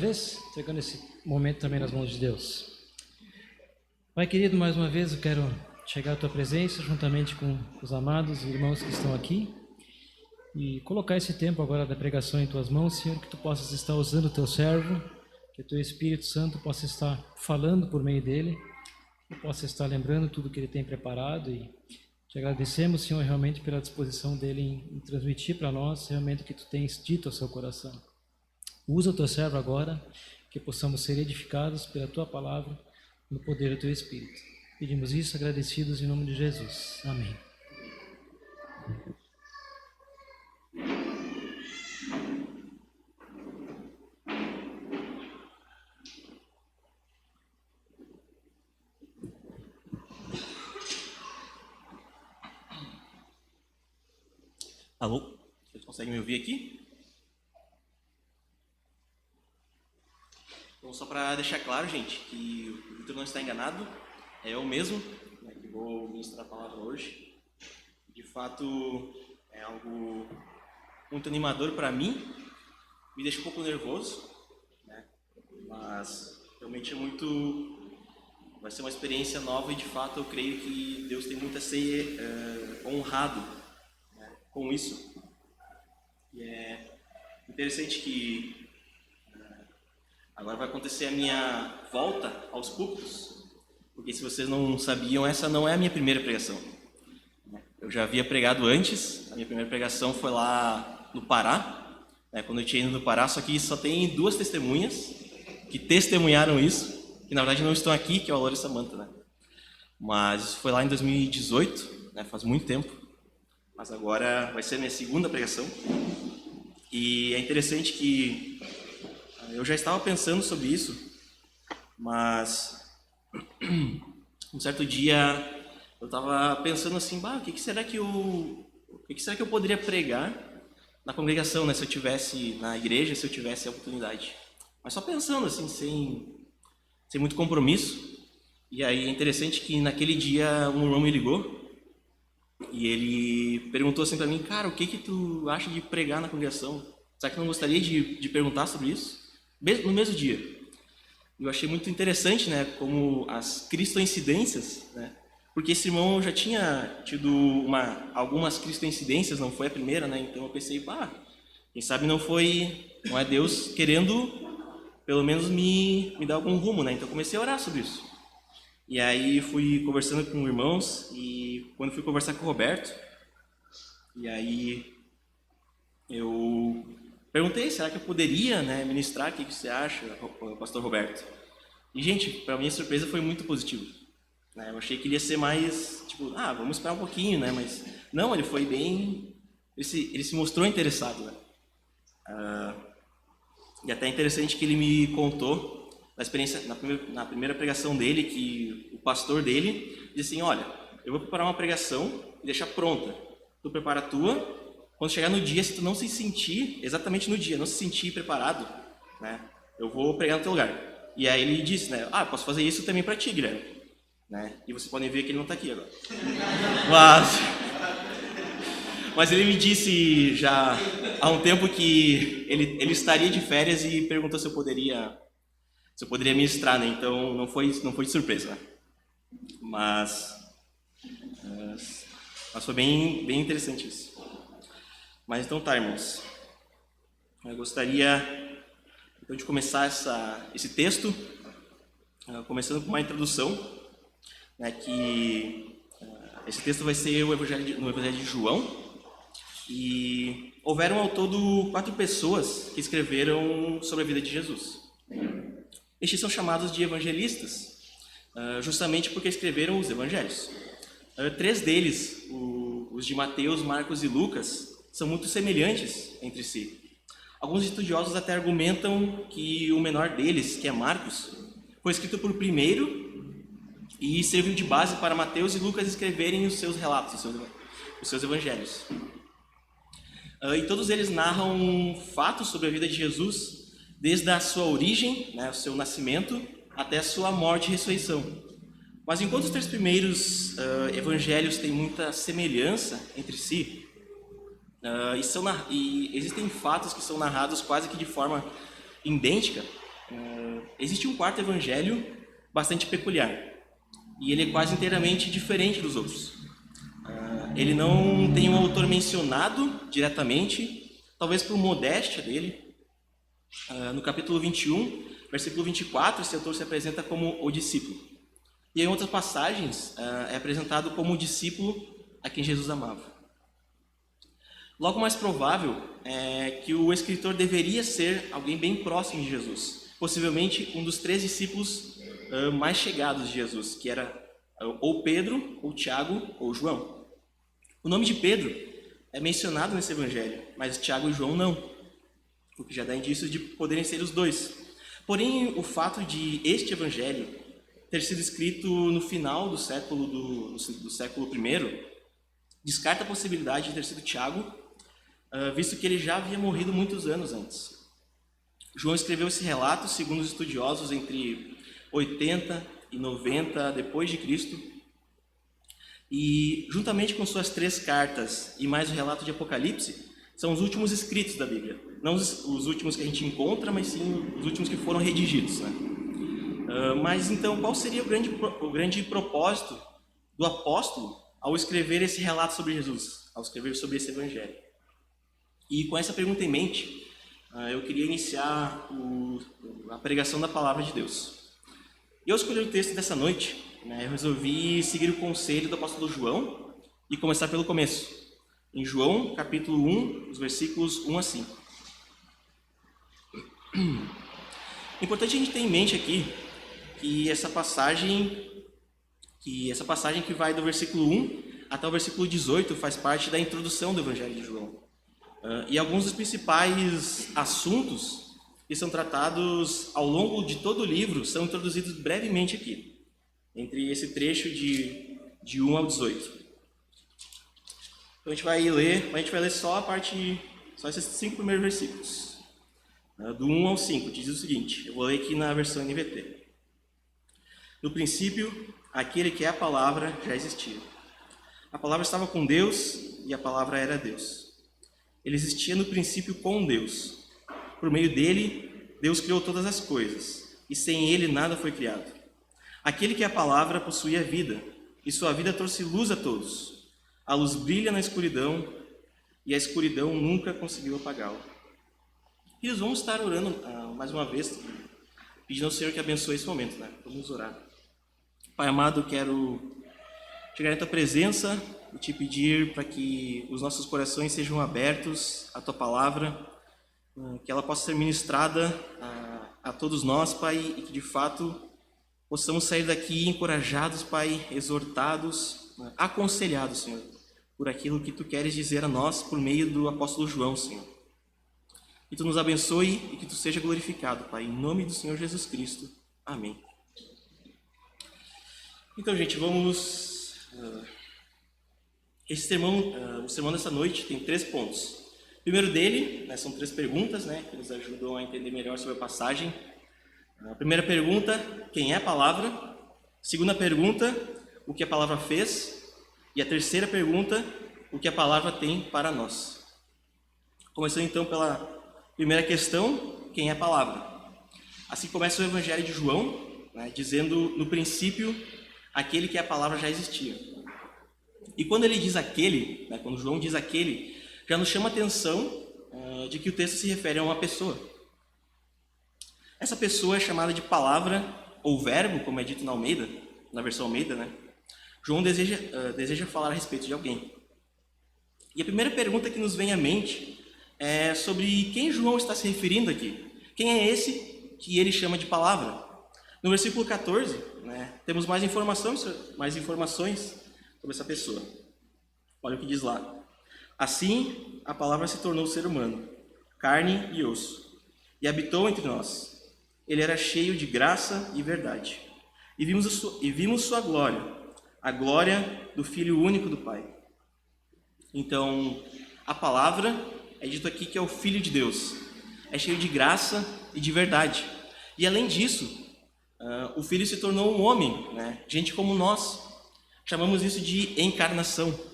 vez, entregando esse momento também nas mãos de Deus. Pai querido, mais uma vez eu quero chegar à Tua presença juntamente com os amados irmãos que estão aqui e colocar esse tempo agora da pregação em Tuas mãos, Senhor, que Tu possas estar usando o Teu servo, que o Teu Espírito Santo possa estar falando por meio dele, que possa estar lembrando tudo que ele tem preparado e te agradecemos, Senhor, realmente pela disposição dele em transmitir para nós realmente o que Tu tens dito ao seu coração. Usa o Teu servo agora, que possamos ser edificados pela Tua palavra, no poder do Teu Espírito. Pedimos isso agradecidos em nome de Jesus. Amém. Alô? Vocês conseguem me ouvir aqui? Então, só para deixar claro, gente, que o Vitor não está enganado, é eu mesmo, né, que vou ministrar a palavra hoje. De fato, é algo muito animador para mim, me deixa um pouco nervoso, né, mas realmente vai ser uma experiência nova e de fato eu creio que Deus tem muito a ser honrado, né, com isso. E é interessante que agora vai acontecer a minha volta aos púlpitos, porque se vocês não sabiam, essa não é a minha primeira pregação. Eu já havia pregado antes, a minha primeira pregação foi lá no Pará, né, quando eu tinha ido no Pará, só que só tem 2 testemunhas que testemunharam isso, que na verdade não estão aqui, que é o Alor e Samantha, né? Mas isso foi lá em 2018, né, faz muito tempo, mas agora vai ser a minha segunda pregação. E é interessante que eu já estava pensando sobre isso, mas um certo dia eu estava pensando assim, o que será que eu poderia pregar na congregação, né, se eu tivesse na igreja, se eu tivesse a oportunidade. Mas só pensando assim, sem muito compromisso. E aí é interessante que naquele dia um irmão me ligou e ele perguntou assim para mim, cara, o que tu acha de pregar na congregação? Será que não gostaria de perguntar sobre isso? No mesmo dia. Eu achei muito interessante, né, como as cristoincidências, né, porque esse irmão já tinha tido algumas cristoincidências, não foi a primeira, né, então eu pensei, quem sabe não é Deus querendo, pelo menos me dar algum rumo, né, então eu comecei a orar sobre isso. E aí fui conversando com irmãos, e quando fui conversar com o Roberto, e aí eu perguntei, será que eu poderia, né, ministrar? O que você acha, pastor Roberto? E, gente, para minha surpresa foi muito positivo. Né? Eu achei que ele ia ser mais, vamos esperar um pouquinho, né? Mas não, ele foi bem... Ele se mostrou interessado, né? E até é interessante que ele me contou da experiência, na primeira pregação dele, que o pastor dele disse assim, olha, eu vou preparar uma pregação e deixar pronta. Tu prepara a tua... Quando chegar no dia, se tu não se sentir, exatamente no dia, não se sentir preparado, né, eu vou pregar no teu lugar. E aí ele disse, né, posso fazer isso também para ti, Guilherme. Né? E vocês podem ver que ele não está aqui agora. Mas ele me disse já há um tempo que ele estaria de férias e perguntou se eu poderia ministrar, né? Então não foi de surpresa. Né? Mas foi bem interessante isso. Mas então tá, irmãos, eu gostaria então de começar esse texto, começando com uma introdução, né, que esse texto vai ser no Evangelho de João, e houveram ao todo 4 pessoas que escreveram sobre a vida de Jesus. Estes são chamados de evangelistas, justamente porque escreveram os evangelhos. 3 deles, os de Mateus, Marcos e Lucas, são muito semelhantes entre si. Alguns estudiosos até argumentam que o menor deles, que é Marcos, foi escrito por primeiro e serviu de base para Mateus e Lucas escreverem os seus relatos, os seus evangelhos. E todos eles narram fatos sobre a vida de Jesus, desde a sua origem, né, o seu nascimento, até a sua morte e ressurreição. Mas enquanto os 3 primeiros evangelhos têm muita semelhança entre si, e existem fatos que são narrados quase que de forma idêntica, existe um quarto evangelho bastante peculiar, e ele é quase inteiramente diferente dos outros. Ele não tem um autor mencionado diretamente, talvez por modéstia dele. No capítulo 21, versículo 24, esse autor se apresenta como o discípulo. E em outras passagens é apresentado como o discípulo a quem Jesus amava. Logo mais provável é que o escritor deveria ser alguém bem próximo de Jesus, possivelmente um dos 3 discípulos mais chegados de Jesus, que era ou Pedro, ou Tiago, ou João. O nome de Pedro é mencionado nesse evangelho, mas Tiago e João não, o que já dá indícios de poderem ser os dois. Porém, o fato de este evangelho ter sido escrito no final do século I descarta a possibilidade de ter sido Tiago, visto que ele já havia morrido muitos anos antes. João escreveu esse relato, segundo os estudiosos, entre 80 e 90 depois de Cristo, e juntamente com suas 3 cartas e mais o relato de Apocalipse, são os últimos escritos da Bíblia. Não os últimos que a gente encontra, mas sim os últimos que foram redigidos, né? Mas então, qual seria o grande propósito do apóstolo ao escrever esse relato sobre Jesus, ao escrever sobre esse evangelho? E com essa pergunta em mente, eu queria iniciar a pregação da palavra de Deus. E eu escolhi o texto dessa noite, né? Eu resolvi seguir o conselho do apóstolo João e começar pelo começo. Em João, capítulo 1, os versículos 1 a 5. Importante a gente ter em mente aqui que essa passagem que vai do versículo 1 até o versículo 18 faz parte da introdução do Evangelho de João. E alguns dos principais assuntos que são tratados ao longo de todo o livro são introduzidos brevemente aqui, entre esse trecho de 1 ao 18. Então a gente vai ler só esses 5 primeiros versículos. Do 1 ao 5, diz o seguinte, eu vou ler aqui na versão NVT. No princípio, aquele que é a palavra já existia. A palavra estava com Deus e a palavra era Deus. Ele existia no princípio com Deus. Por meio dele, Deus criou todas as coisas, e sem ele nada foi criado. Aquele que é a palavra possuía vida, e sua vida trouxe luz a todos. A luz brilha na escuridão, e a escuridão nunca conseguiu apagá-la. E nós vamos estar orando mais uma vez, pedindo ao Senhor que abençoe esse momento, né? Vamos orar. Pai amado, quero chegar em Tua presença e Te pedir para que os nossos corações sejam abertos à Tua palavra, que ela possa ser ministrada a todos nós, Pai, e que de fato possamos sair daqui encorajados, Pai, exortados, aconselhados, Senhor, por aquilo que Tu queres dizer a nós por meio do apóstolo João, Senhor. Que Tu nos abençoe e que Tu seja glorificado, Pai, em nome do Senhor Jesus Cristo. Amém. Então, gente, vamos... o sermão dessa noite tem 3 pontos. O primeiro dele, né, são 3 perguntas, né, que nos ajudam a entender melhor sobre a passagem. A primeira pergunta, quem é a palavra? Segunda pergunta, o que a palavra fez? E a terceira pergunta, o que a palavra tem para nós? Começando então pela primeira questão, quem é a palavra? Assim começa o Evangelho de João, né, dizendo no princípio, aquele que a palavra já existia. E quando ele diz aquele, né, quando João diz aquele, já nos chama a atenção de que o texto se refere a uma pessoa. Essa pessoa é chamada de palavra ou verbo, como é dito na Almeida, na versão Almeida, né? João deseja falar a respeito de alguém. E a primeira pergunta que nos vem à mente é sobre quem João está se referindo aqui. Quem é esse que ele chama de palavra? No versículo 14, né, temos mais informações sobre essa pessoa. Olha o que diz lá. Assim, a palavra se tornou ser humano, carne e osso, e habitou entre nós. Ele era cheio de graça e verdade. E vimos sua glória, a glória do Filho único do Pai. Então, a palavra é dito aqui que é o Filho de Deus. É cheio de graça e de verdade. E além disso, o Filho se tornou um homem, né? Gente como nós. Chamamos isso de encarnação.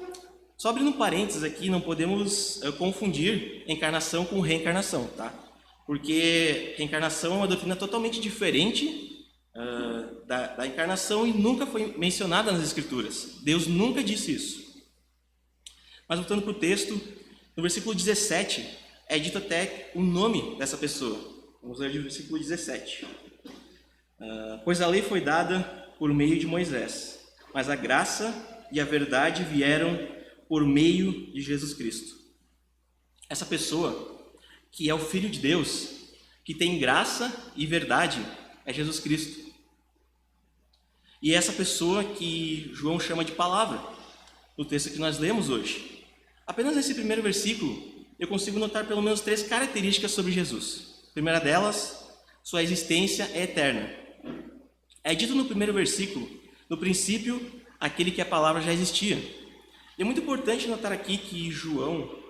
Só abrindo um parênteses aqui, não podemos confundir encarnação com reencarnação, tá? porque reencarnação é uma doutrina totalmente diferente da encarnação e nunca foi mencionada nas Escrituras. Deus nunca disse isso. Mas voltando para o texto, no versículo 17, é dito até o nome dessa pessoa. Vamos ler o versículo 17. Pois a lei foi dada por meio de Moisés, mas a graça e a verdade vieram por meio de Jesus Cristo. Essa pessoa, que é o Filho de Deus, que tem graça e verdade, é Jesus Cristo. E é essa pessoa que João chama de palavra, no texto que nós lemos hoje. Apenas nesse primeiro versículo, eu consigo notar pelo menos 3 características sobre Jesus. A primeira delas, sua existência é eterna. É dito no primeiro versículo, no princípio, aquele que a palavra já existia. E é muito importante notar aqui que João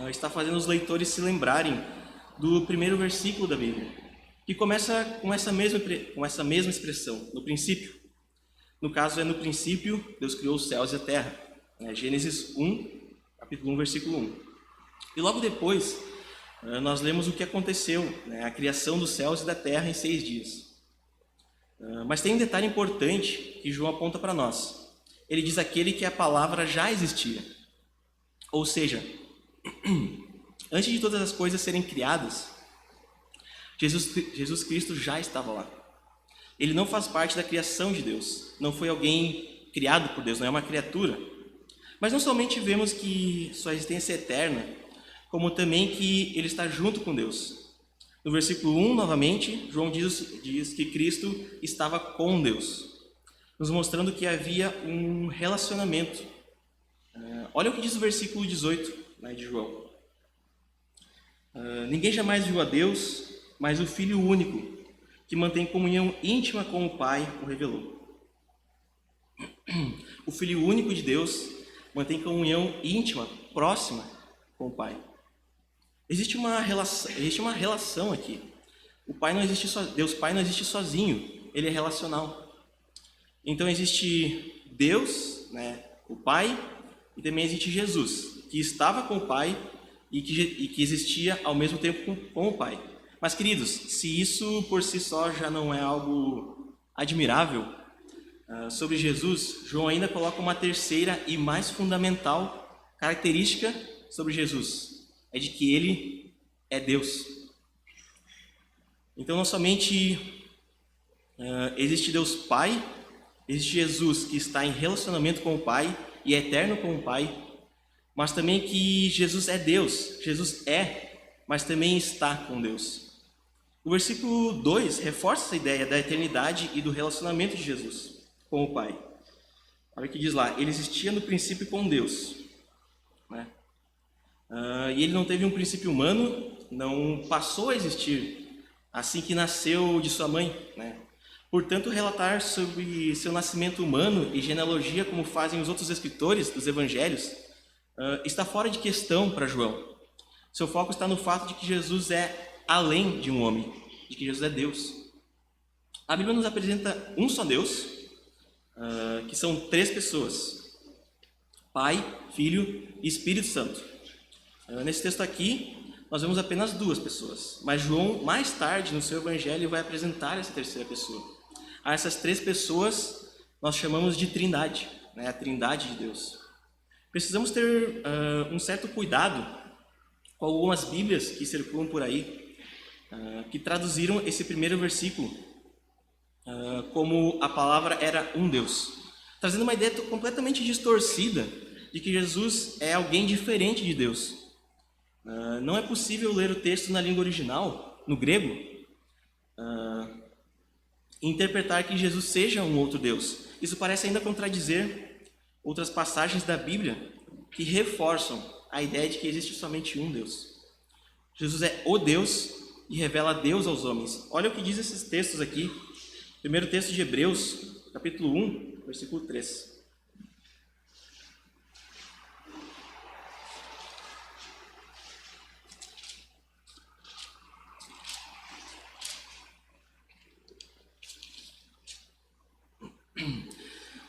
está fazendo os leitores se lembrarem do primeiro versículo da Bíblia, que começa com essa mesma expressão, no princípio. No caso, no princípio, Deus criou os céus e a terra. Gênesis 1, capítulo 1, versículo 1. E logo depois, nós lemos o que aconteceu, a criação dos céus e da terra em 6 dias. Mas tem um detalhe importante que João aponta para nós. Ele diz aquele que a palavra já existia. Ou seja, antes de todas as coisas serem criadas, Jesus Cristo já estava lá. Ele não faz parte da criação de Deus. Não foi alguém criado por Deus, não é uma criatura. Mas não somente vemos que sua existência é eterna, como também que ele está junto com Deus. No versículo 1, novamente, João diz que Cristo estava com Deus, nos mostrando que havia um relacionamento. Olha o que diz o versículo 18 de João. Ninguém jamais viu a Deus, mas o Filho único, que mantém comunhão íntima com o Pai, o revelou. O Filho único de Deus mantém comunhão íntima, próxima com o Pai. Existe uma relação aqui. Deus Pai não existe sozinho, ele é relacional. Então existe Deus, o Pai, e também existe Jesus, que estava com o Pai e que existia ao mesmo tempo com o Pai. Mas, queridos, se isso por si só já não é algo admirável, sobre Jesus, João ainda coloca uma terceira e mais fundamental característica sobre Jesus. É de que ele é Deus. Então, não somente existe Deus Pai, existe Jesus que está em relacionamento com o Pai e é eterno com o Pai, mas também que Jesus é Deus. Jesus mas também está com Deus. O versículo 2 reforça essa ideia da eternidade e do relacionamento de Jesus com o Pai. Olha o que diz lá: ele existia no princípio com Deus. E ele não teve um princípio humano, não passou a existir assim que nasceu de sua mãe. Portanto, relatar sobre seu nascimento humano e genealogia, como fazem os outros escritores dos evangelhos, está fora de questão para João. Seu foco está no fato de que Jesus é além de um homem, de que Jesus é Deus. A Bíblia nos apresenta um só Deus, que são 3 pessoas: Pai, Filho e Espírito Santo. Nesse texto aqui, nós vemos apenas 2 pessoas, mas João, mais tarde, no seu evangelho, vai apresentar essa terceira pessoa. A essas 3 pessoas, nós chamamos de Trindade, a Trindade de Deus. Precisamos ter um certo cuidado com algumas Bíblias que circulam por aí, que traduziram esse primeiro versículo como a palavra era um Deus, trazendo uma ideia completamente distorcida de que Jesus é alguém diferente de Deus. Não é possível ler o texto na língua original, no grego, e interpretar que Jesus seja um outro Deus. Isso parece ainda contradizer outras passagens da Bíblia que reforçam a ideia de que existe somente um Deus. Jesus é o Deus e revela Deus aos homens. Olha o que diz esses textos aqui. Primeiro texto de Hebreus, capítulo 1, versículo 3.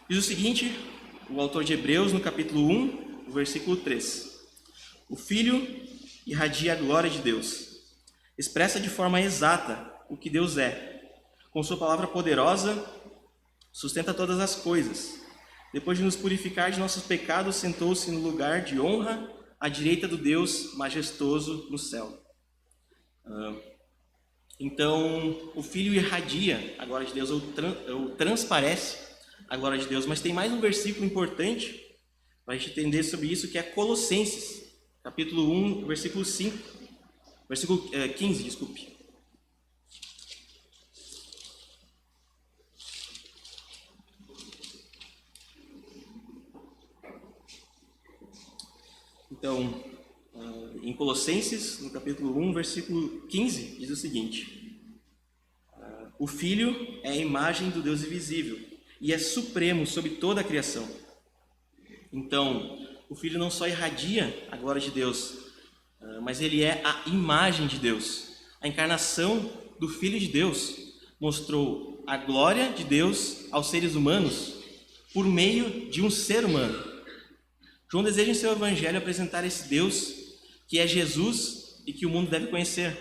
Diz o seguinte, o autor de Hebreus, no capítulo 1, versículo 3. O Filho irradia a glória de Deus, expressa de forma exata o que Deus é. Com sua palavra poderosa, sustenta todas as coisas. Depois de nos purificar de nossos pecados, sentou-se no lugar de honra à direita do Deus majestoso no céu. Então, o Filho irradia a glória de Deus, ou transparece a glória de Deus. Mas tem mais um versículo importante para a gente entender sobre isso, que é Colossenses, capítulo 1, versículo 5. Versículo 15, desculpe. Então, em Colossenses, no capítulo 1, versículo 15, diz o seguinte: o Filho é a imagem do Deus invisível e é supremo sobre toda a criação. Então, o Filho não só irradia a glória de Deus, mas ele é a imagem de Deus. A encarnação do Filho de Deus mostrou a glória de Deus aos seres humanos por meio de um ser humano. João deseja em seu evangelho apresentar esse Deus que é Jesus e que o mundo deve conhecer.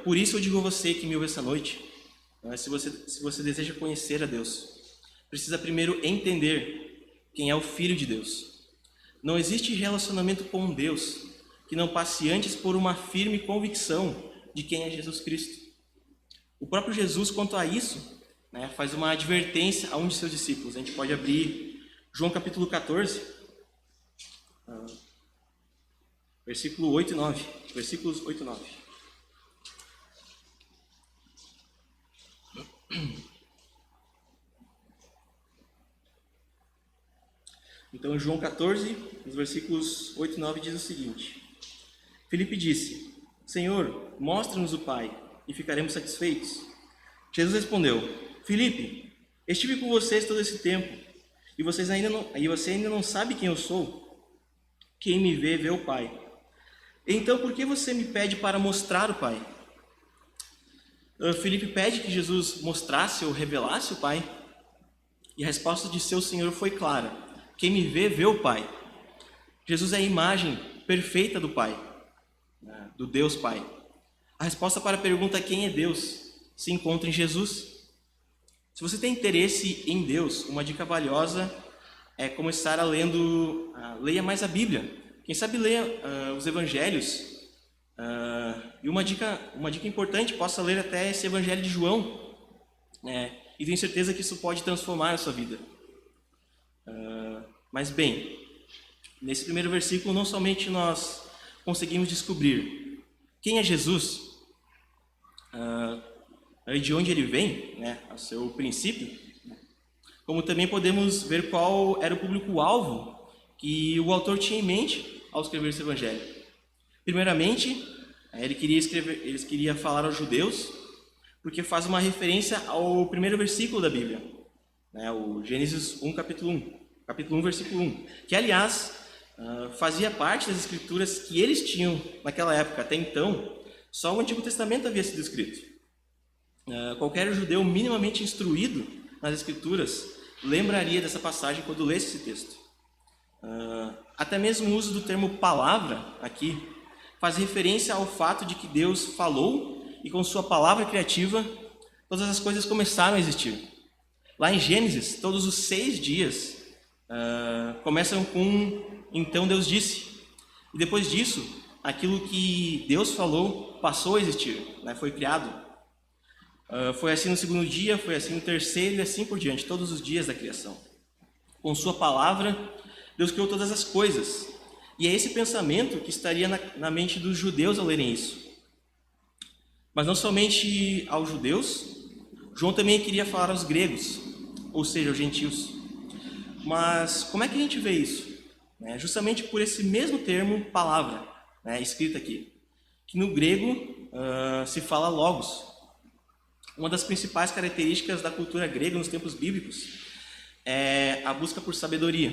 Por isso eu digo a você que me ouve essa noite, se você deseja conhecer a Deus, precisa primeiro entender quem é o Filho de Deus. Não existe relacionamento com Deus que não passe antes por uma firme convicção de quem é Jesus Cristo. O próprio Jesus, quanto a isso, faz uma advertência a um de seus discípulos. A gente pode abrir João capítulo 14, versículo 8 e 9. Versículos 8 e 9. Então, João 14, nos versículos 8 e 9, diz o seguinte: Filipe disse: Senhor, mostra-nos o Pai, e ficaremos satisfeitos. Jesus respondeu: Filipe, estive com vocês todo esse tempo, e você ainda não sabe quem eu sou? Quem me vê, vê o Pai. Então, por que você me pede para mostrar o Pai? Filipe pede que Jesus mostrasse ou revelasse o Pai, e a resposta de seu Senhor foi clara: quem me vê, vê o Pai. Jesus é a imagem perfeita do Pai, do Deus Pai. A resposta para a pergunta quem é Deus se encontra em Jesus. Se você tem interesse em Deus, uma dica valiosa é começar leia mais a Bíblia. Quem sabe leia os Evangelhos. E uma dica importante, possa ler até esse Evangelho de João. E tenho certeza que isso pode transformar a sua vida. Mas bem, nesse primeiro versículo, não somente nós conseguimos descobrir quem é Jesus, de onde ele vem, ao seu princípio, como também podemos ver qual era o público-alvo que o autor tinha em mente ao escrever esse evangelho. Primeiramente, ele queria falar aos judeus, porque faz uma referência ao primeiro versículo da Bíblia, o Gênesis 1, capítulo 1, versículo 1, que, aliás, fazia parte das escrituras que eles tinham naquela época. Até então, só o Antigo Testamento havia sido escrito. Qualquer judeu minimamente instruído nas escrituras lembraria dessa passagem quando lesse esse texto. Até mesmo o uso do termo palavra aqui faz referência ao fato de que Deus falou e com sua palavra criativa todas as coisas começaram a existir. Lá em Gênesis, todos os 6 dias começam com então Deus disse. E depois disso, aquilo que Deus falou passou a existir, foi criado. Foi assim no segundo dia, foi assim no terceiro e assim por diante, todos os dias da criação. Com sua palavra, Deus criou todas as coisas. E é esse pensamento que estaria na mente dos judeus ao lerem isso. Mas não somente aos judeus, João também queria falar aos gregos, ou seja, aos gentios. Mas como é que a gente vê isso? Justamente por esse mesmo termo, palavra, escrita aqui, que no grego se fala logos. Uma das principais características da cultura grega nos tempos bíblicos é a busca por sabedoria.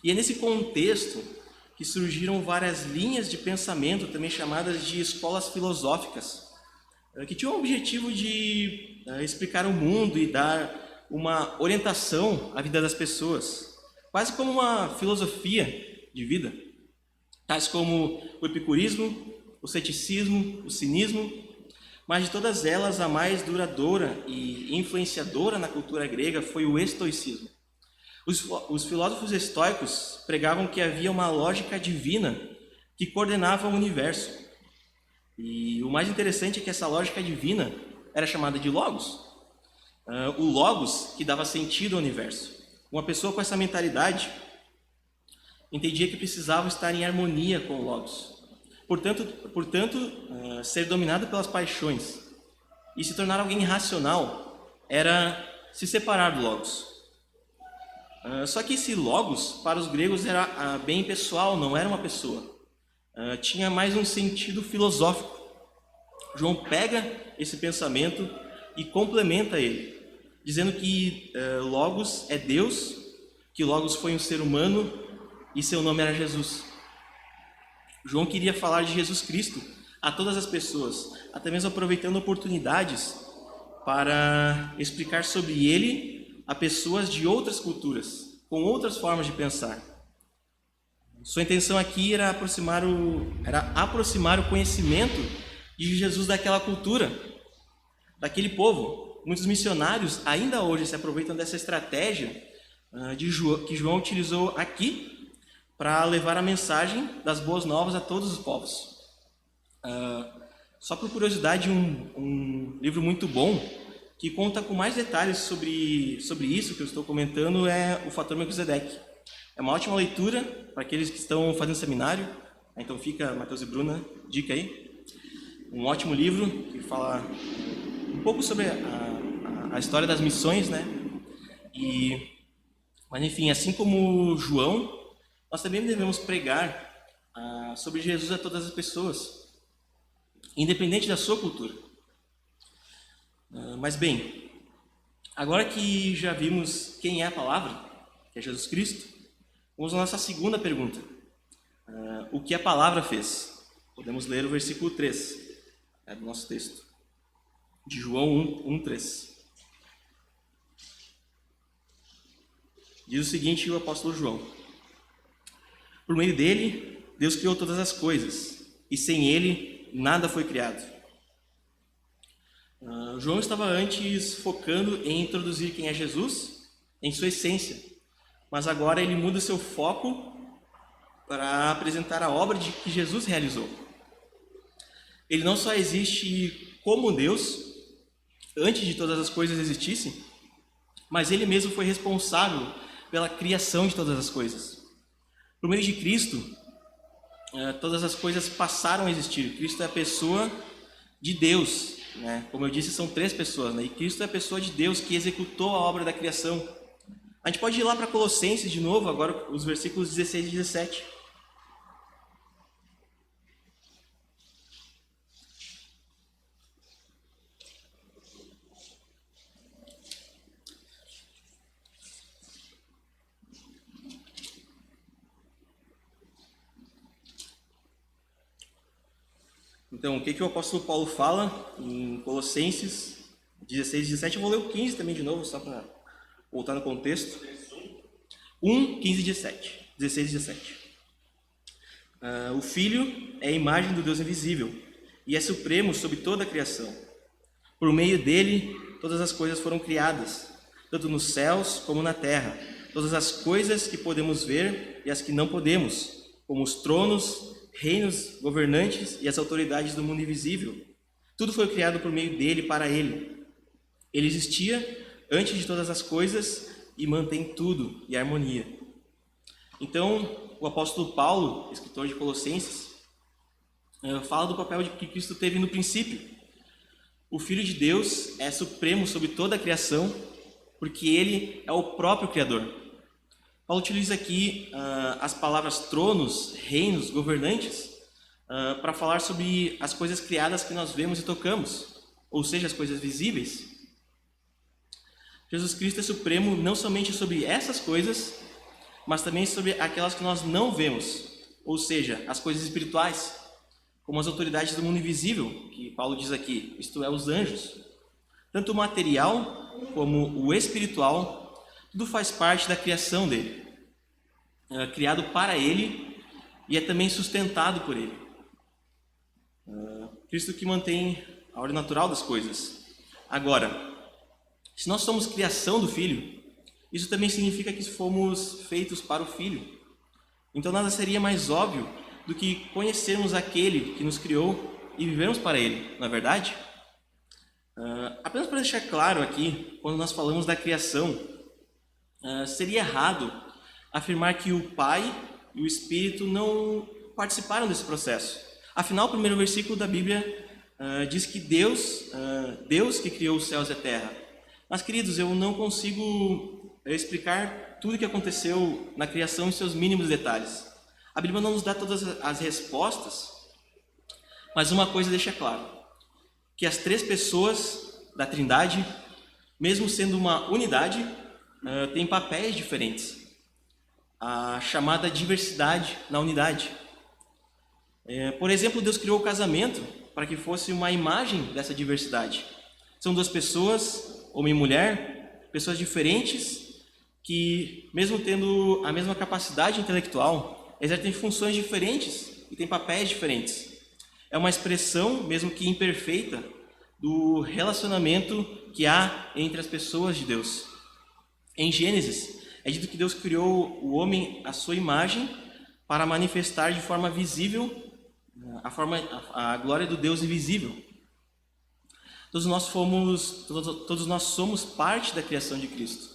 E é nesse contexto que surgiram várias linhas de pensamento, também chamadas de escolas filosóficas, que tinham o objetivo de explicar o mundo e dar uma orientação à vida das pessoas, quase como uma filosofia de vida, tais como o epicurismo, o ceticismo, o cinismo, mas de todas elas, a mais duradoura e influenciadora na cultura grega foi o estoicismo. Os filósofos estoicos pregavam que havia uma lógica divina que coordenava o universo. E o mais interessante é que essa lógica divina era chamada de Logos. O Logos que dava sentido ao universo. Uma pessoa com essa mentalidade entendia que precisava estar em harmonia com o Logos. Portanto, ser dominado pelas paixões e se tornar alguém irracional era se separar do Logos. Só que esse Logos, para os gregos, era bem pessoal, não era uma pessoa. Tinha mais um sentido filosófico. João pega esse pensamento e complementa ele, dizendo que Logos é Deus, que Logos foi um ser humano e seu nome era Jesus. João queria falar de Jesus Cristo a todas as pessoas, até mesmo aproveitando oportunidades para explicar sobre ele a pessoas de outras culturas, com outras formas de pensar. Sua intenção aqui era aproximar o conhecimento de Jesus daquela cultura, daquele povo. Muitos missionários ainda hoje se aproveitam dessa estratégia que João utilizou aqui para levar a mensagem das boas novas a todos os povos. Só por curiosidade, um livro muito bom que conta com mais detalhes sobre isso que eu estou comentando é O Fator Melquisedeque. É uma ótima leitura para aqueles que estão fazendo seminário. Então fica, Matheus e Bruna, dica aí. Um ótimo livro que fala um pouco sobre a história das missões, né? Mas enfim, assim como João, nós também devemos pregar sobre Jesus a todas as pessoas, independente da sua cultura. Mas bem, agora que já vimos quem é a palavra, que é Jesus Cristo, vamos à nossa segunda pergunta. O que a palavra fez? Podemos ler o versículo 3 do nosso texto, de João 1:3. Diz o seguinte o apóstolo João: por meio dele, Deus criou todas as coisas, e sem ele, nada foi criado. João estava antes focando em introduzir quem é Jesus em sua essência, mas agora ele muda seu foco para apresentar a obra que Jesus realizou. Ele não só existe como Deus, antes de todas as coisas existissem, mas ele mesmo foi responsável pela criação de todas as coisas. Por meio de Cristo, todas as coisas passaram a existir. Cristo é a pessoa de Deus, né? Como eu disse, são 3 pessoas, né? E Cristo é a pessoa de Deus que executou a obra da criação. A gente pode ir lá para Colossenses de novo, agora os versículos 16 e 17. Então, o que o apóstolo Paulo fala em Colossenses 16 e 17? Eu vou ler o 15 também de novo, só para voltar no contexto. 1, 15 e 17. 16 e 17. O Filho é a imagem do Deus invisível e é supremo sobre toda a criação. Por meio dele, todas as coisas foram criadas, tanto nos céus como na terra. Todas as coisas que podemos ver e as que não podemos, como os tronos, reinos, governantes e as autoridades do mundo invisível. Tudo foi criado por meio dele e para ele. Ele existia antes de todas as coisas e mantém tudo em harmonia. Então, o apóstolo Paulo, escritor de Colossenses, fala do papel que Cristo teve no princípio. O Filho de Deus é supremo sobre toda a criação, porque ele é o próprio Criador. Paulo utiliza aqui as palavras tronos, reinos, governantes, para falar sobre as coisas criadas que nós vemos e tocamos, ou seja, as coisas visíveis. Jesus Cristo é supremo não somente sobre essas coisas, mas também sobre aquelas que nós não vemos, ou seja, as coisas espirituais, como as autoridades do mundo invisível, que Paulo diz aqui, isto é, os anjos. Tanto o material como o espiritual, tudo faz parte da criação dele, criado para ele e é também sustentado por ele. Cristo que mantém a ordem natural das coisas. Agora, se nós somos criação do Filho, isso também significa que fomos feitos para o Filho. Então nada seria mais óbvio do que conhecermos aquele que nos criou e vivermos para ele, não é verdade? Apenas para deixar claro aqui, quando nós falamos da criação, seria errado afirmar que o Pai e o Espírito não participaram desse processo. Afinal, o primeiro versículo da Bíblia diz que Deus que criou os céus e a terra. Mas, queridos, eu não consigo explicar tudo o que aconteceu na criação em seus mínimos detalhes. A Bíblia não nos dá todas as respostas, mas uma coisa deixa claro, que as três pessoas da Trindade, mesmo sendo uma unidade, têm papéis diferentes. A chamada diversidade na unidade. Por exemplo, Deus criou o casamento para que fosse uma imagem dessa diversidade. São duas pessoas, homem e mulher, pessoas diferentes, que, mesmo tendo a mesma capacidade intelectual, exercem funções diferentes e têm papéis diferentes. É uma expressão, mesmo que imperfeita, do relacionamento que há entre as pessoas de Deus. Em Gênesis, é dito que Deus criou o homem à sua imagem para manifestar de forma visível a glória do Deus invisível. Todos nós somos parte da criação de Cristo.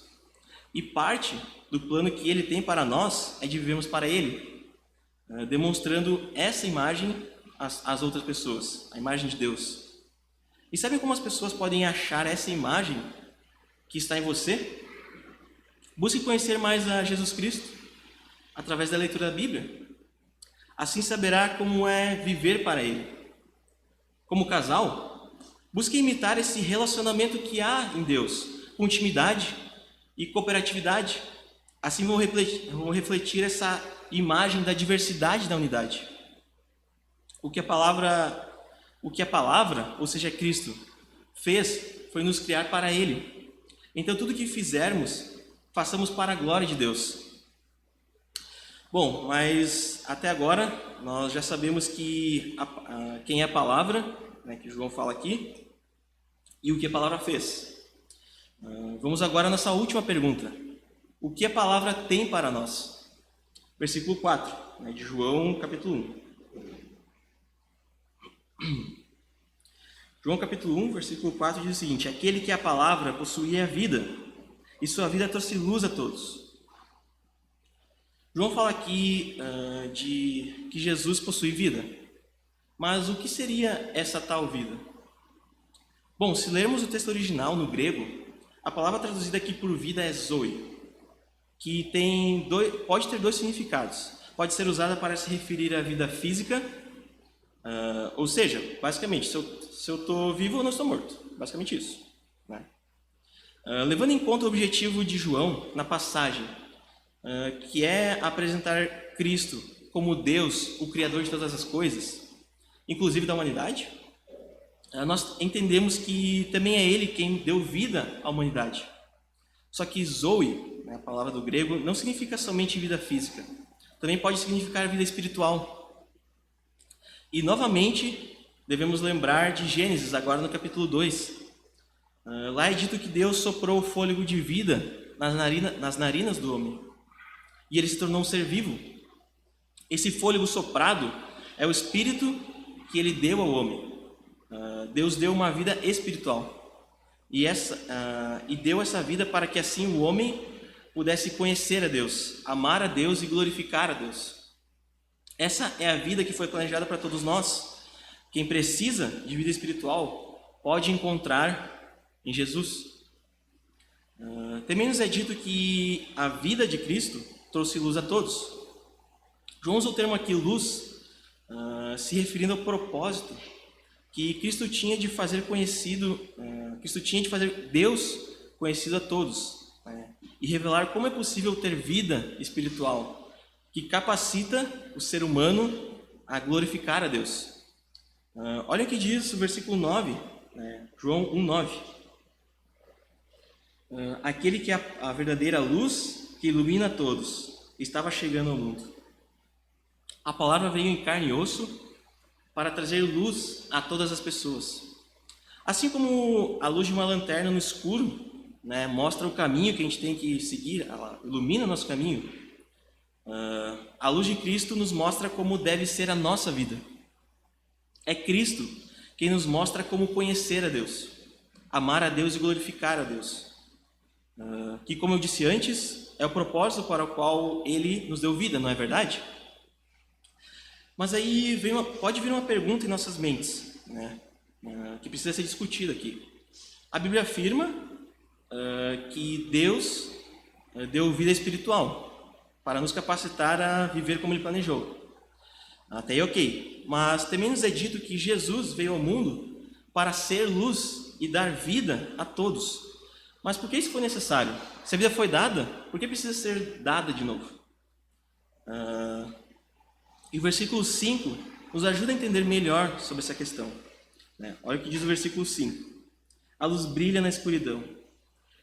E parte do plano que Ele tem para nós é de vivermos para Ele, demonstrando essa imagem às outras pessoas, a imagem de Deus. E sabem como as pessoas podem achar essa imagem que está em você? Busque conhecer mais a Jesus Cristo através da leitura da Bíblia. Assim saberá como é viver para Ele. Como casal, busque imitar esse relacionamento que há em Deus, com intimidade e cooperatividade. Assim vão refletir essa imagem da diversidade da unidade. O que a palavra, ou seja, Cristo, fez foi nos criar para Ele. Então tudo que fizermos, façamos para a glória de Deus. Bom, mas até agora nós já sabemos que quem é a palavra, né, que João fala aqui, e o que a palavra fez. Vamos agora à nossa última pergunta. O que a palavra tem para nós? Versículo 4, né, de João capítulo 1. João capítulo 1, versículo 4 diz o seguinte: aquele que é a palavra possuía a vida, e sua vida trouxe luz a todos. João fala aqui de que Jesus possui vida. Mas o que seria essa tal vida? Bom, se lermos o texto original no grego, a palavra traduzida aqui por vida é zoe, que pode ter dois significados. Pode ser usada para se referir à vida física, ou seja, basicamente, se eu estou vivo ou não estou morto. Basicamente isso, né? Levando em conta o objetivo de João na passagem, que é apresentar Cristo como Deus, o Criador de todas as coisas, inclusive da humanidade, nós entendemos que também é Ele quem deu vida à humanidade. Só que zoe, né, a palavra do grego, não significa somente vida física, também pode significar vida espiritual. E novamente devemos lembrar de Gênesis, agora no capítulo 2. Lá é dito que Deus soprou o fôlego de vida nas narinas do homem, e ele se tornou um ser vivo. Esse fôlego soprado é o espírito que ele deu ao homem. Deus deu uma vida espiritual e deu essa vida para que assim o homem pudesse conhecer a Deus, amar a Deus e glorificar a Deus. Essa é a vida que foi planejada para todos nós. Quem precisa de vida espiritual pode encontrar em Jesus. Também nos é dito que a vida de Cristo trouxe luz a todos. João usa o termo aqui, luz, se referindo ao propósito que Cristo tinha de fazer Deus conhecido a todos, né? E revelar como é possível ter vida espiritual, que capacita o ser humano a glorificar a Deus. Olha o que diz o versículo 9, né? João 1:9. Aquele que é a verdadeira luz que ilumina a todos estava chegando ao mundo. A palavra veio em carne e osso, para trazer luz a todas as pessoas. Assim como a luz de uma lanterna no escuro, né, mostra o caminho que a gente tem que seguir, ela ilumina o nosso caminho, a luz de Cristo nos mostra como deve ser a nossa vida. É Cristo quem nos mostra como conhecer a Deus, amar a Deus e glorificar a Deus. Que, como eu disse antes, é o propósito para o qual Ele nos deu vida, não é verdade? Mas aí pode vir uma pergunta em nossas mentes, né, que precisa ser discutida aqui. A Bíblia afirma que Deus deu vida espiritual para nos capacitar a viver como Ele planejou. Até aí ok. Mas também nos é dito que Jesus veio ao mundo para ser luz e dar vida a todos. Mas por que isso foi necessário? Se a vida foi dada, por que precisa ser dada de novo? E o versículo 5 nos ajuda a entender melhor sobre essa questão. Olha o que diz o versículo 5. A luz brilha na escuridão,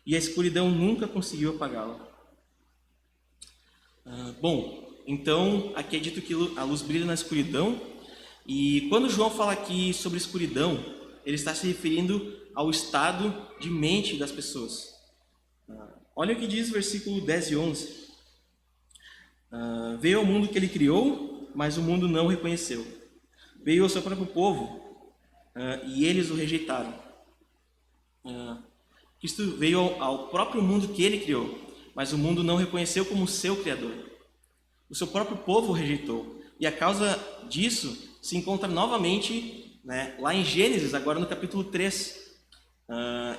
e a escuridão nunca conseguiu apagá-la. Então, aqui é dito que a luz brilha na escuridão, e quando João fala aqui sobre escuridão, ele está se referindo ao estado de mente das pessoas. Olha o que diz o versículo 10 e 11. Veio ao mundo que ele criou, mas o mundo não o reconheceu. Veio ao seu próprio povo, e eles o rejeitaram. Cristo veio ao próprio mundo que ele criou, mas o mundo não o reconheceu como seu Criador. O seu próprio povo o rejeitou. E a causa disso se encontra novamente, né, lá em Gênesis, agora no capítulo 3.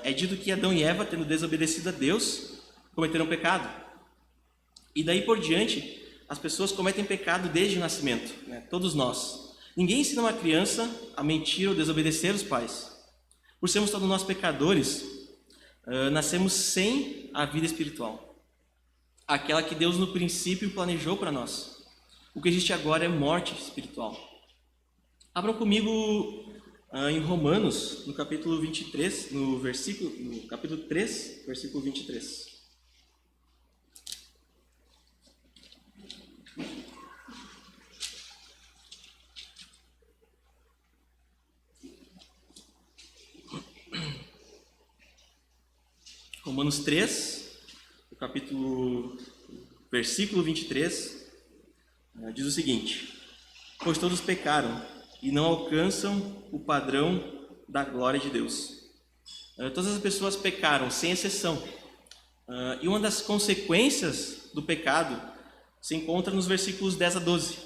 É dito que Adão e Eva, tendo desobedecido a Deus, cometeram pecado. E daí por diante, as pessoas cometem pecado desde o nascimento, né, todos nós. Ninguém ensina uma criança a mentir ou desobedecer os pais. Por sermos todos nós pecadores, nascemos sem a vida espiritual. Aquela que Deus no princípio planejou para nós. O que existe agora é morte espiritual. Abram comigo em Romanos, no capítulo 23, no capítulo 3, versículo 23. Romanos 3, versículo 23, diz o seguinte: pois todos pecaram e não alcançam o padrão da glória de Deus. Todas as pessoas pecaram, sem exceção. E uma das consequências do pecado se encontra nos versículos 10 a 12,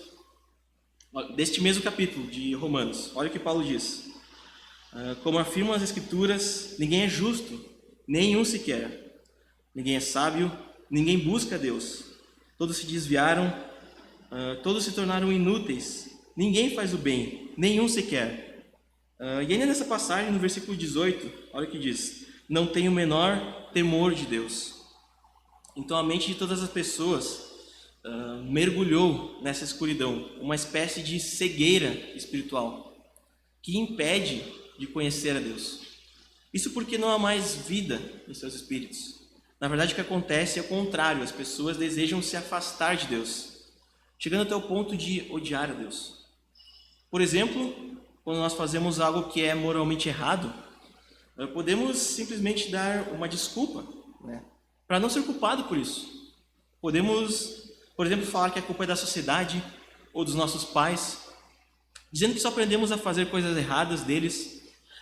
deste mesmo capítulo de Romanos. Olha o que Paulo diz. Como afirmam as Escrituras, ninguém é justo, nenhum sequer. Ninguém é sábio, ninguém busca a Deus. Todos se desviaram, todos se tornaram inúteis. Ninguém faz o bem, nenhum sequer. E ainda nessa passagem, no versículo 18, olha o que diz: não tem o menor temor de Deus. Então a mente de todas as pessoas mergulhou nessa escuridão, uma espécie de cegueira espiritual, que impede de conhecer a Deus. Isso porque não há mais vida em seus espíritos. Na verdade, o que acontece é o contrário. As pessoas desejam se afastar de Deus, chegando até o ponto de odiar a Deus. Por exemplo, quando nós fazemos algo que é moralmente errado, podemos simplesmente dar uma desculpa, né, para não ser culpado por isso. Podemos, por exemplo, falar que a culpa é da sociedade ou dos nossos pais, dizendo que só aprendemos a fazer coisas erradas deles,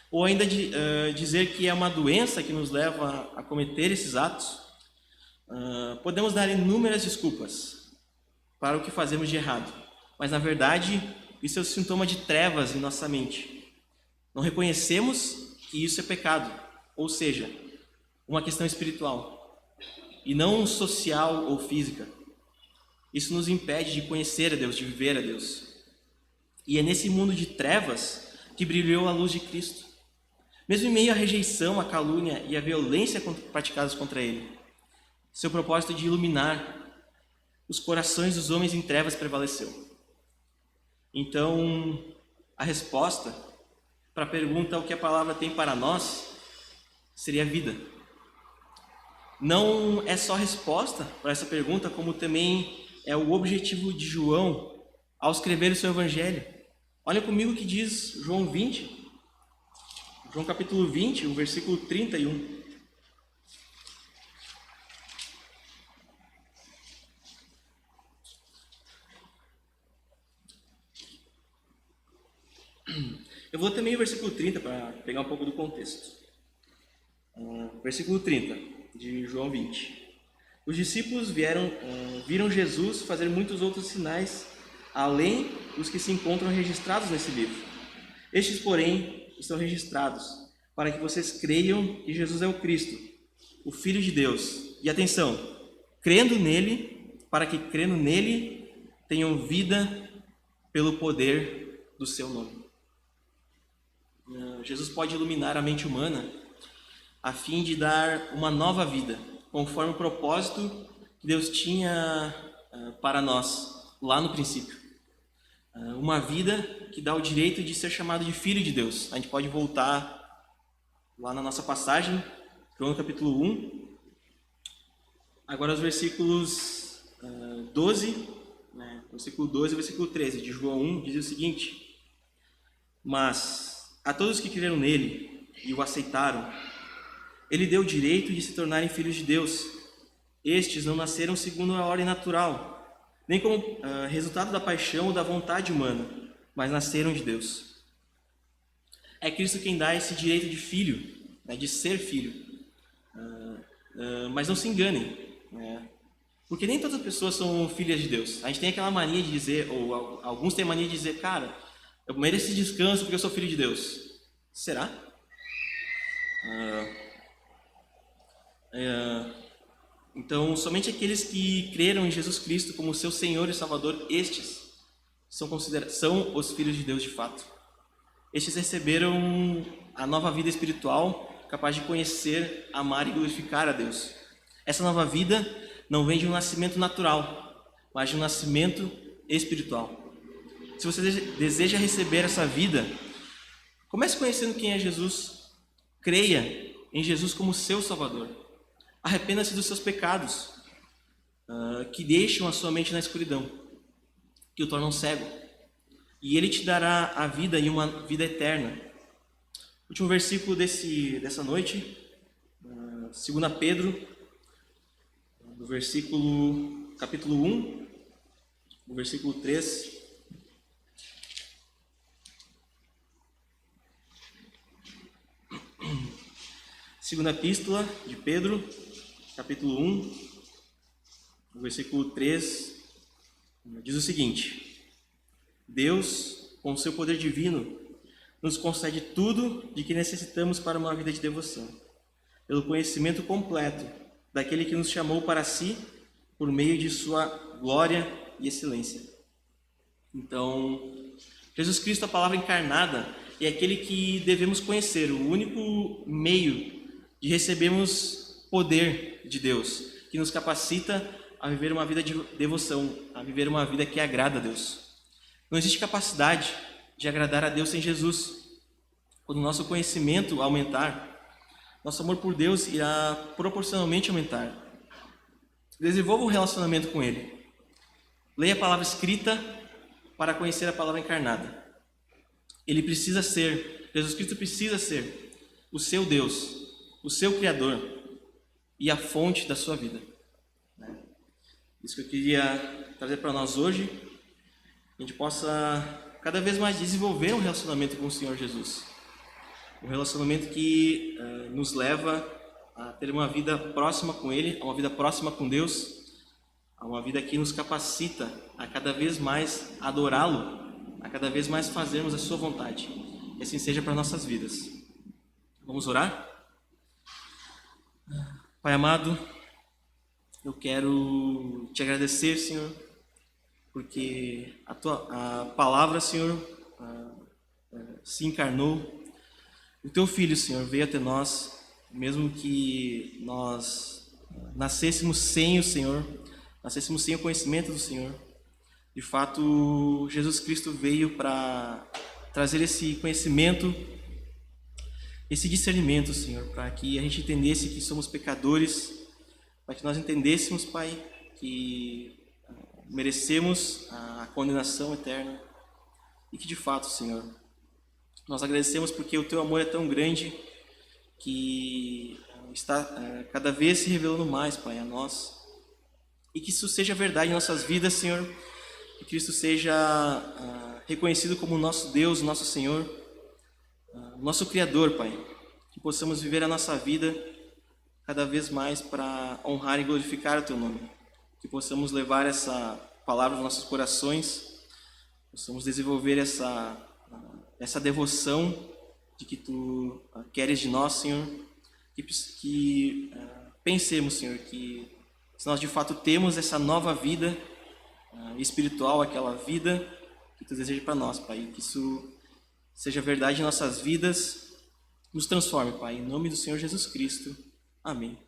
ou ainda dizer que é uma doença que nos leva a cometer esses atos. Podemos dar inúmeras desculpas para o que fazemos de errado, mas na verdade isso é um sintoma de trevas em nossa mente. Não reconhecemos que isso é pecado, ou seja, uma questão espiritual e não social ou física. Isso nos impede de conhecer a Deus, de viver a Deus. E é nesse mundo de trevas que brilhou a luz de Cristo. Mesmo em meio à rejeição, à calúnia e à violência praticadas contra ele, seu propósito de iluminar os corações dos homens em trevas prevaleceu. Então, a resposta para a pergunta o que a palavra tem para nós seria a vida. Não é só a resposta para essa pergunta, como também é o objetivo de João ao escrever o seu evangelho. Olha comigo o que diz João 20, João capítulo 20, o versículo 31. Eu vou também o versículo 30 para pegar um pouco do contexto. Versículo 30 de João 20. Os discípulos viram Jesus fazer muitos outros sinais, além dos que se encontram registrados nesse livro. Estes, porém, estão registrados, para que vocês creiam que Jesus é o Cristo, o Filho de Deus. E atenção, crendo nele, para que crendo nele, tenham vida pelo poder do seu nome. Jesus pode iluminar a mente humana a fim de dar uma nova vida, conforme o propósito que Deus tinha para nós, lá no princípio. Uma vida que dá o direito de ser chamado de filho de Deus. A gente pode voltar lá na nossa passagem, João capítulo 1, agora os versículos 12, versículo 12 e versículo 13 de João 1, diz o seguinte: Mas a todos que creram nele e o aceitaram, ele deu o direito de se tornarem filhos de Deus. Estes não nasceram segundo a ordem natural, nem como resultado da paixão ou da vontade humana, mas nasceram de Deus. É Cristo quem dá esse direito de filho, de ser filho. Mas não se enganem, porque nem todas as pessoas são filhas de Deus. A gente tem aquela mania de dizer, ou alguns têm a mania de dizer, cara, eu mereço esse descanso porque eu sou filho de Deus. Será? Então, somente aqueles que creram em Jesus Cristo como seu Senhor e Salvador, estes são os filhos de Deus de fato. Estes receberam a nova vida espiritual, capaz de conhecer, amar e glorificar a Deus. Essa nova vida não vem de um nascimento natural, mas de um nascimento espiritual. Se você deseja receber essa vida, comece conhecendo quem é Jesus. Creia em Jesus como seu Salvador. Arrependa-se dos seus pecados, que deixam a sua mente na escuridão, que o tornam cego. E Ele te dará a vida e uma vida eterna. Último versículo dessa noite, 2 Pedro, do capítulo 1, no versículo 3. Segunda epístola de Pedro, capítulo 1, no versículo 3, diz o seguinte: Deus, com o seu poder divino, nos concede tudo de que necessitamos para uma vida de devoção, pelo conhecimento completo daquele que nos chamou para si, por meio de sua glória e excelência. Então, Jesus Cristo, a palavra encarnada, é aquele que devemos conhecer, o único meio de recebermos poder de Deus, que nos capacita a viver uma vida de devoção, a viver uma vida que agrada a Deus. Não existe capacidade de agradar a Deus sem Jesus. Quando o nosso conhecimento aumentar, nosso amor por Deus irá proporcionalmente aumentar. Desenvolva um relacionamento com Ele. Leia a palavra escrita para conhecer a palavra encarnada. Jesus Cristo precisa ser o seu Deus, o seu Criador e a fonte da sua vida. Isso que eu queria trazer para nós hoje, a gente possa cada vez mais desenvolver um relacionamento com o Senhor Jesus. Um relacionamento que nos leva a ter uma vida próxima com Ele, a uma vida próxima com Deus, a uma vida que nos capacita a cada vez mais adorá-lo, a cada vez mais fazermos a sua vontade. E assim seja para nossas vidas. Vamos orar? Pai amado, eu quero te agradecer, Senhor, porque a palavra, Senhor, se encarnou. O teu Filho, Senhor, veio até nós, mesmo que nós nascêssemos sem o Senhor, nascêssemos sem o conhecimento do Senhor. De fato, Jesus Cristo veio para trazer esse conhecimento, esse discernimento, Senhor, para que a gente entendesse que somos pecadores, para que nós entendêssemos, Pai, que merecemos a condenação eterna e que de fato, Senhor, nós agradecemos porque o Teu amor é tão grande que está cada vez se revelando mais, Pai, a nós. E que isso seja verdade em nossas vidas, Senhor. Que Cristo seja reconhecido como nosso Deus, nosso Senhor, nosso Criador, Pai. Que possamos viver a nossa vida cada vez mais para honrar e glorificar o Teu nome. Que possamos levar essa palavra aos nossos corações, possamos desenvolver essa devoção de que Tu queres de nós, Senhor. Que pensemos, Senhor, que se nós de fato temos essa nova vida espiritual, aquela vida que Tu deseja para nós, Pai, que isso seja verdade em nossas vidas, nos transforme, Pai, em nome do Senhor Jesus Cristo. Amém.